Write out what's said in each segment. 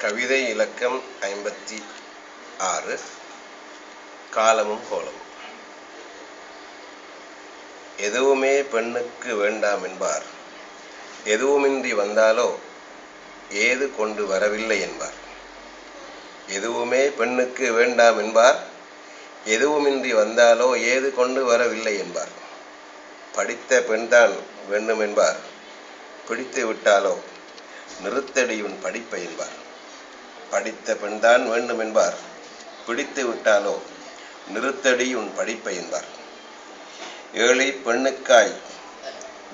கவிதை இலக்கம் 56. காலமும் கோலமும். எதுவுமே பெண்ணுக்கு வேண்டாம் என்பார், எதுவுமின்றி வந்தாலோ ஏது கொண்டு வரவில்லை என்பார். எதுவுமே பெண்ணுக்கு வேண்டாம் என்பார், எதுவுமின்றி வந்தாலோ ஏது கொண்டு வரவில்லை என்பார். படித்த பெண்தான் வேண்டும் என்பார், பிடித்து விட்டாலோ நிறுத்தடி உன் படிப்பை என்பார். படித்த பெண்தான் வேண்டும் என்பார், பிடித்து விட்டாலோ நிறுத்தடி உன் படிப்பை என்பார். ஏழை பெண்ணுக்காய்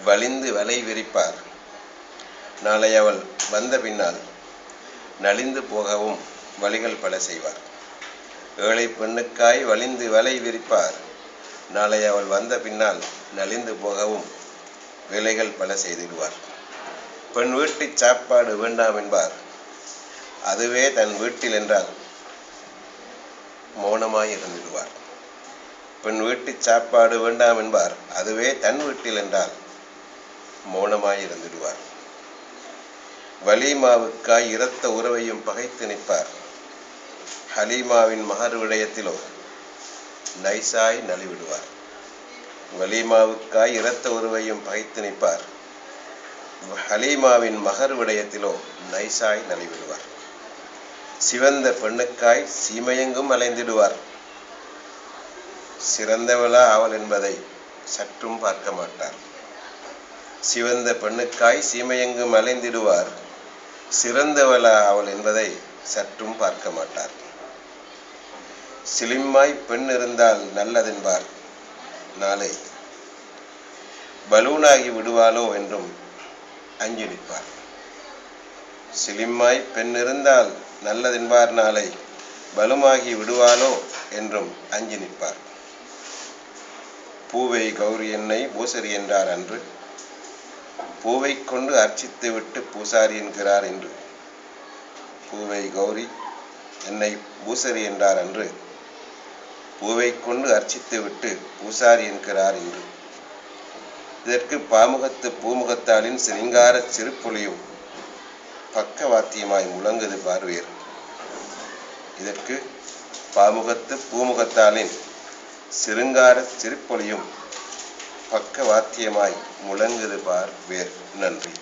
வலிந்து வலை விரிப்பார், நாளை அவள் வந்த பின்னால் நலிந்து போகவும் வழிகள் பல செய்வார். ஏழை பெண்ணுக்காய் வலிந்து வலை விரிப்பார், நாளை அவள் வந்த பின்னால் நலிந்து போகவும் வேலைகள் பல செய்திடுவார். பெண் வீட்டு சாப்பாடு வேண்டாம் என்பார், அதுவே தன் வீட்டில் என்றால் மௌனமாய் இருந்துடுவார். பெண் வீட்டு சாப்பாடு வேண்டாம் என்பார், அதுவே தன் வீட்டில் என்றால் மௌனமாய் இருந்துடுவார். வலிமாவுக்காய் இரத்த உறவையும் பகைத்து நிற்பார், ஹலீமாவின் மகர் விடயத்திலோ நைசாய் நலிவிடுவார். வலிமாவுக்காய் இரத்த உறவையும் பகைத்து நிற்பார், ஹலீமாவின் மகர் விடயத்திலோ நைசாய் நலிவிடுவார். சிவந்த பெண்ணுக்காய் சீமையெங்கும் அலைந்திடுவார், சிறந்தவளா அவள் என்பதை சற்றும் பார்க்க மாட்டார். சிவந்த பெண்ணுக்காய் சீமையெங்கும் அலைந்திடுவார், சிறந்தவளா அவள் என்பதை சற்றும் பார்க்க மாட்டார். சிலிம்மாய் பெண் இருந்தால் நல்லதென்பார், நாளை பலூனாகி விடுவாளோ என்றும் அஞ்சி நிற்பார். சிலிம்மாய் பெண் இருந்தால் நல்லதென்பார், நாளை பலுமாகி விடுவாளோ என்றும் அஞ்சி நிற்பார். பூவை கௌரி என்னை பூசரி என்றார் அன்று, பூவை கொண்டு அர்ச்சித்து விட்டு பூசாரி என்கிறார் என்று. பூவை கௌரி என்னை பூசரி என்றார் அன்று, பூவை கொண்டு அர்ச்சித்து விட்டு பூசாரி என்கிறார் என்று. இதற்கு பாமுகத்து பூமுகத்தாளின் சிருங்கார சிறுபொலியும் பக்கவாத்தியமாய் முழங்குது பார்வேர். இதற்கு பாமுகத்து பூமுகத்தாளின் சிருங்கார சிறுபொலியும் பக்கவாத்தியமாய் முழங்குது பார்வேர். நன்றி.